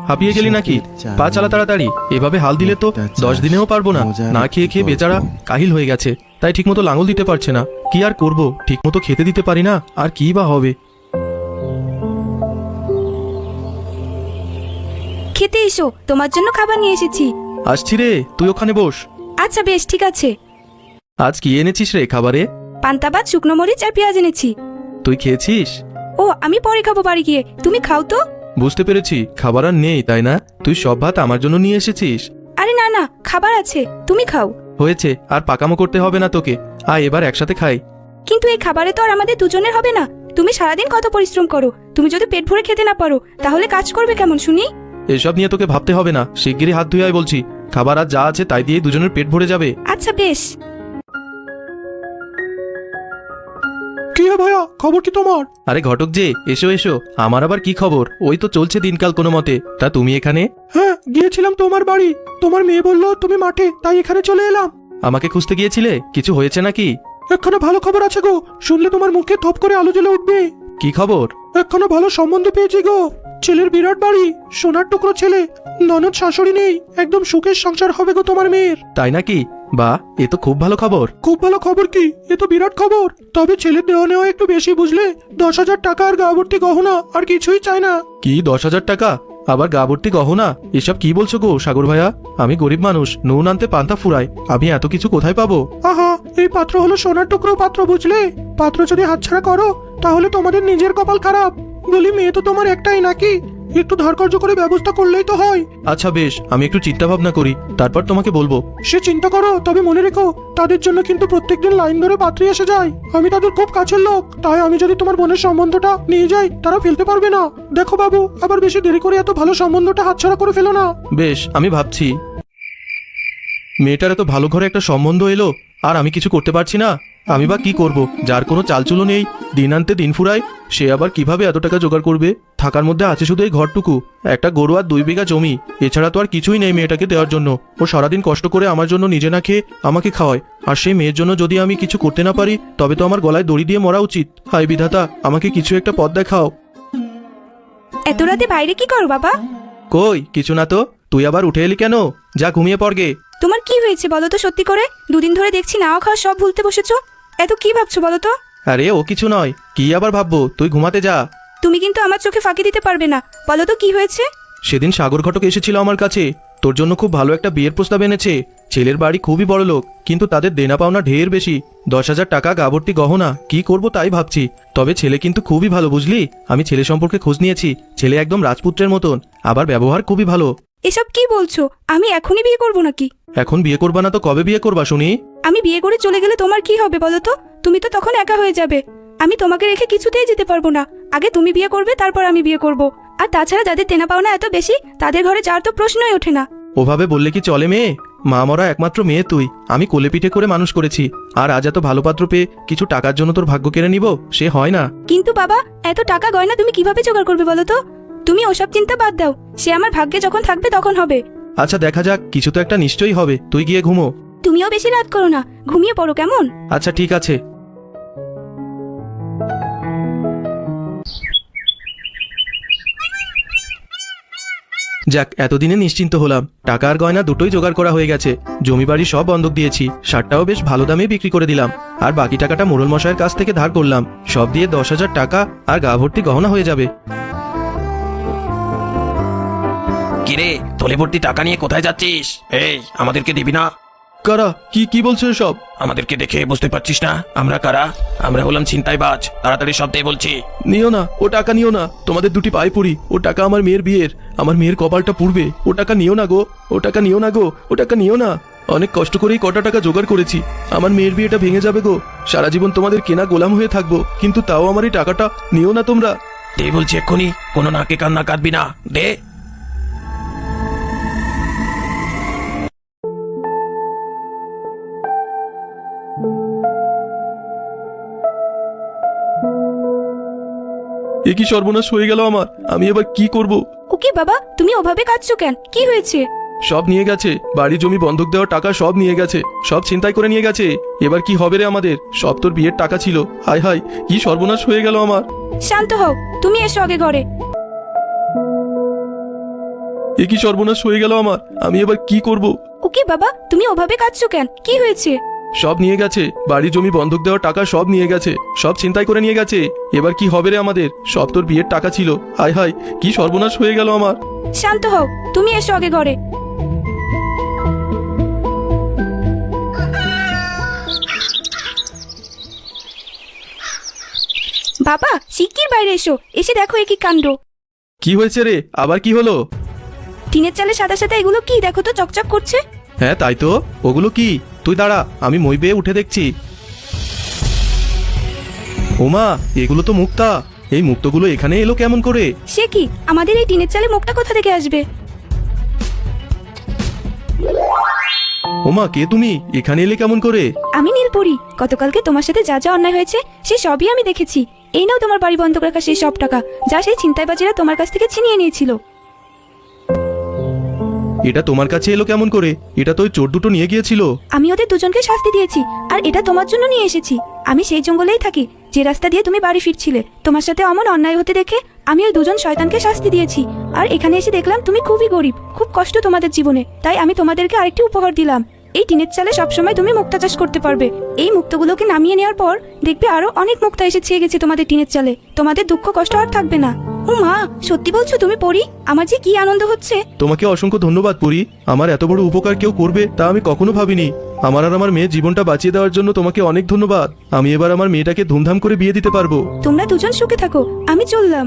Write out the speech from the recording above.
হাঁপিয়ে গেলি নাকি? পা চালা তাড়াতাড়ি, এভাবে হাল দিলে তো 10 দিনেও পারবো না। না খেয়ে খেয়ে বেচারা কাহিল হয়ে গেছে, তাই ঠিকমতো লাঙল দিতে পারছে না। কি আর করব, ঠিকমতো খেতে দিতে পারি না, আর কি বা হবে। খেতে এসো, তোমার জন্য খাবার নিয়ে এসেছি। আসছি রে, তুই ওখানে বস। আচ্ছা বেশ, ঠিক আছে। আজ কি এনেছিস রে খাবারে? পান্তা ভাত, শুকনো মরিচ আর পেঁয়াজ এনেছি। তুই খেয়েছিস? ও, আমি পরে খাবো বাড়ি গিয়ে, তুমি খাও তো। বুঝতে পেরেছি, খাবার আর নেই তাই না? তুই সব ভাত আমার জন্য নিয়ে এসেছিস? আরে না না, খাবার আছে, তুমি খাও। হয়েছে, আর পাকামো করতে হবে না তোকে। আয় এবার একসাথে খাই। কিন্তু এই খাবারে তো আর আমাদের দুজনের হবে না। তুমি সারাদিন কত পরিশ্রম করো, তুমি যদি পেট ভরে খেতে না পারো তাহলে কাজ করবে কেমন শুনি? এসব নিয়ে তোকে ভাবতে হবে না, শিগগিরই হাত ধুয়ে আয় বলছি। খাবার আর যা আছে তাই দিয়ে দুজনের পেট ভরে যাবে। আচ্ছা বেশ। কি হে ভাইয়া, খবর কি তোমার? আরে ঘটক যে, এসো এসো। আমার আবার কি খবর, ওই তো চলছে দিনকাল কোনো মতে। তা তুমি এখানে? হ্যাঁ, গিয়েছিলাম তোমার বাড়ি। তোমার মেয়ে বললো তুমি মাঠে, তাই এখানে চলে এলাম। আমাকে খুঁজতে গিয়েছিলে? কিছু হয়েছে নাকি? একখানা ভালো খবর আছে গো, শুনলে তোমার মুখে থপ করে আলো জ্বলে উঠবে। কি খবর? একখানা ভালো সম্বন্ধ পেয়েছি গো। ছেলের বিরাট বাড়ি, সোনার টুকরো ছেলে, ননদ শাশুড়ি নেই, একদম সুখের সংসার হবে গো তোমার মেয়ের। তাই নাকি? বাহ, এ তো খুব ভালো খবর। খুব ভালো খবর কি, এ তো বিরাট খবর। তবে ছেলের দেওয়া নেওয়া একটু বেশি বুঝলে, 10,000 টাকা আর গা ভর্তি গহনা, আর কিছুই চাই না। কি 10,000 টাকা? আবার গা ভর্তি গহনা? এসব কি বলছো গো সাগর ভাইয়া? আমি গরিব মানুষ, নুন আনতে পান্তা ফুরাই, আমি এত কিছু কোথায় পাবো? আহা, এই পাত্র হলো সোনার টুকরো পাত্র, বুঝলে? পাত্র যদি হাতছাড়া করো তাহলে তোমাদের নিজের কপাল খারাপ। বলি, মেয়ে তো তোমার একটাই নাকি, একটু ধারকর্য করে ব্যবস্থা করলেই তো হয়। আচ্ছা বেশ, আমি একটু চিন্তা ভাবনা করি, তারপর তোমাকে বলবো। সে চিন্তা করো, তবে মনে রেখো তাদের জন্য কিন্তু প্রত্যেকদিন লাইন ধরে পাত্রী এসে যায়। আমি তাদের খুব কাছের লোক, তাই আমি যদি তোমার বোনের সম্বন্ধটা নিয়ে যাই তারা ফেলতে পারবে না। দেখো বাবু, আবার বেশি দেরি করে এত ভালো সম্বন্ধটা হাতছাড়া করে ফেলো না। বেশ, আমি ভাবছি। মেয়েটার এত ভালো ঘরে একটা সম্বন্ধ এলো, আর আমি কিছু করতে পারছি না। আমি বা কি করব, যার কোনো চালচুলো নেই, দিন আনতে দিন ফুরায়, সে আবার কিভাবে এত টাকা জোগাড় করবে? থাকার মধ্যে আছে শুধু এই ঘরটুকু, একটা গরু আর 2 বিঘা জমি, এছাড়া তো আর কিছুই নেই মেয়েটাকে দেওয়ার জন্য। ও সারাদিন কষ্ট করে আমার জন্য নিজে না খেয়ে আমাকে খাওয়ায়, আর সেই মেয়ের জন্য যদি আমি কিছু করতে না পারি তবে তো আমার গলায় দড়ি দিয়ে মরা উচিত। হায় বিধাতা, আমাকে কিছু একটা পথ দেখাও। এত রাতে বাইরে কি করো বাবা? কই কিছু না তো, তুই আবার উঠে এলি কেন? যা ঘুমিয়ে পড়গে। তোমার কি হয়েছে বলো তো সত্যি করে? দুদিন ধরে দেখছি নাওয়া খাওয়া সব ভুলতে বসেছো। এত কি ভাবছো বলো তো? আরে ও কিছু নয়, কি আবার ভাববো, তুই ঘুমাতে যা। তুমি কিন্তু আমার চোখে ফাঁকি দিতে পারবে না, বলো তো কি হয়েছে? সেদিন সাগর ঘটক এসেছিল আমার কাছে, তোর জন্য খুব ভালো একটা বিয়ের প্রস্তাব এনেছে। ছেলের বাড়ি খুবই বড় লোক, কিন্তু তাদের দেনা পাওনা ঢের বেশি। 10,000 টাকা গা ভর্তি গহনা, কি করব তাই ভাবছি। তবে ছেলে কিন্তু খুবই ভালো, বুঝলি? আমি ছেলে সম্পর্কে খোঁজ নিয়েছি, ছেলে একদম রাজপুত্রের মতন, আবার ব্যবহার খুবই ভালো। এসব কি বলছো? আমি এখনই বিয়ে করব নাকি? এখন বিয়ে করবা না তো কবে বিয়ে করবা শুনি? আমি বিয়ে করে চলে গেলে তোমার কি হবে বলো তো? তুমি তো তখন একা হয়ে যাবে। আমি তোমাকে রেখে কিছুতেই যেতে পারবো না। আগে তুমি বিয়ে করবে, তারপর আমি বিয়ে করব। আর তাছাড়া যাদের দেনা পাওনা এত বেশি, তাদের ঘরে যাওয়ার তো প্রশ্নই ওঠে না। ওভাবে বললে কি চলে মেয়ে? মা মরা একমাত্র মেয়ে তুই, আমি কোলে পিঠে করে মানুষ করেছি, আর আজ এত ভালো পাত্র পেয়ে কিছু টাকার জন্য তোর ভাগ্য কেড়ে নিব, সে হয় না। কিন্তু বাবা, এত টাকা গয়না তুমি কিভাবে জোগাড় করবে বলো তো? তুমি ওসব চিন্তা বাদ দাও, সে আমার ভাগ্যে যখন থাকবে তখন হবে। আচ্ছা দেখা যাক, কিছু তো একটা নিশ্চয়ই হবে, তুই গিয়ে ঘুমো। তুমিও বেশি রাত করো না, ঘুমিয়ে পড়ো কেমন? আচ্ছা ঠিক আছে। যাক, এতদিনে নিশ্চিন্ত হলাম, টাকা আর গয়না দুটোই জোগাড় করা হয়ে গেছে। জমি বাড়ি সব বন্ধক দিয়েছি, সারটাও বেশ ভালো দামে বিক্রি করে দিলাম, আর বাকি টাকাটা মোড়ল মশাইয়ের কাছ থেকে ধার করলাম। সব দিয়ে 10,000 টাকা আর গা ভর্তি গহনা হয়ে যাবে। কিরে, থলে ভর্তি টাকা নিয়ে কোথায় যাচ্ছিস? এই, আমাদেরকে দিবি না? কারা? কি বলছো সব? আমাদেরকে দেখে বুঝতে পারছিস না আমরা কারা? আমরা হলাম ছিনতাইবাজ, তাড়াতাড়ি সব দিয়ে বলছি। নিও না, ও টাকা নিও না, তোমাদের দুটি পায়ে পড়ি। ও টাকা আমার মেয়ের বিয়ের, আমার মেয়ের কপালটা পুড়বে। ও টাকা নিও না গো, ও টাকা নিও না গো, ও টাকা নিও না। অনেক কষ্ট করেই কটা টাকা জোগাড় করেছি, আমার মেয়ের বিয়েটা ভেঙে যাবে গো। সারা জীবন তোমাদের কেনা গোলাম হয়ে থাকবো, কিন্তু তাও আমার এই টাকাটা নিও না তোমরা। দে বলছি এক্ষুনি, কোনো নাকে কান্না কাঁদবি না, দে। এ কি সর্বনাশ হয়ে গেল আমার, আমি এবার কি করব? ওকে বাবা, তুমি ওভাবে কাঁদছো কেন? কি হয়েছে? সব নিয়ে গেছে, বাড়ি জমি বন্ধক দেওয়া টাকা সব নিয়ে গেছে, সব ছিনতাই করে নিয়ে গেছে। এবার কি হবে রে আমাদের? সব তোর বিয়ের টাকা ছিল। হায় হায়, কি সর্বনাশ হয়ে গেল আমার। শান্ত হও, তুমি এসো আগে ঘরে। এ কি সর্বনাশ হয়ে গেল আমার, আমি এবার কি করব? ও কি বাবা, তুমি ওভাবে কাঁদছো কেন? কি হয়েছে? সব নিয়ে গেছে, বাড়ি জমি বন্ধক দেওয়ার টাকা সব নিয়ে গেছে, সব ছিনতাই করে নিয়ে গেছে। এবার কি হবে রে আমাদের? সব তোর বিয়ের টাকা ছিল। হায় হায়, কি সর্বনাশ হয়ে গেল আমার। শান্ত হও, তুমি এসো আগে ঘরে। বাবা শিগগির বাইরে এসো, এসে দেখো এ কি কাণ্ড। কি হয়েছে রে, আবার কি হলো? টিনের চালের সাথে সাথে এগুলো কি দেখো তো, চকচক করছে। হ্যাঁ তাই তো, ওগুলো কি? তুই দাঁড়া, আমি মই বেয়ে উঠে দেখছি। ওমা, এগুলো তো মুক্তা। এই মুক্তগুলো এখানে এলো কেমন করে? সে কি, আমাদের এই টিনের চালে মুখটা কোথা থেকে আসবে? ওমা, কে তুমি? এখানে এলে কেমন করে? আমি নীলপরি। গতকালকে তোমার সাথে যা যা অন্যায় হয়েছে সে সবই আমি দেখেছি। এই নাও তোমার বাড়ি বন্ধক রাখা সেই সব টাকা, যা সেই ছিনতাইবাজীরা তোমার কাছ থেকে ছিনিয়ে নিয়েছিল। এটা তোমার কাছে এলো কেমন করে? এটা তো ওই চোর দুটো নিয়ে গিয়েছিল। আমি ওদের দুজনকে শাস্তি দিয়েছি, আর এটা তোমার জন্য নিয়ে এসেছি। আমি সেই জঙ্গলেই থাকি যে রাস্তা দিয়ে তুমি বাড়ি ফিরছিলে। তোমার সাথে অমন অন্যায় হতে দেখে আমি ওই দুজন শয়তানকে শাস্তি দিয়েছি। আর এখানে এসে দেখলাম তুমি খুবই গরিব, খুব কষ্ট তোমাদের জীবনে, তাই আমি তোমাদেরকে আরেকটি উপহার দিলাম। এই টিনের চালে সবসময় তুমি মুক্তা চাষ করতে পারবে। এই মুক্তগুলোকে নামিয়ে নেওয়ার পর দেখবে আরো অনেক মুক্তা এসে ছেয়ে গেছে তোমাদের টিনের চালে। তোমাদের দুঃখ কষ্ট আর থাকবে না। ও মা, সত্যি বলছো তুমি পরি? আমার যে কি আনন্দ হচ্ছে। তোমাকে অসংখ্য ধন্যবাদ পরি। আমার এত বড় উপকার কেউ করবে তা আমি কখনো ভাবিনি। আমার আর আমার মেয়ের জীবনটা বাঁচিয়ে দেওয়ার জন্য তোমাকে অনেক ধন্যবাদ। আমি এবার আমার মেয়েটাকে ধুমধাম করে বিয়ে দিতে পারবো। তোমরা দুজন সুখে থাকো, আমি চললাম।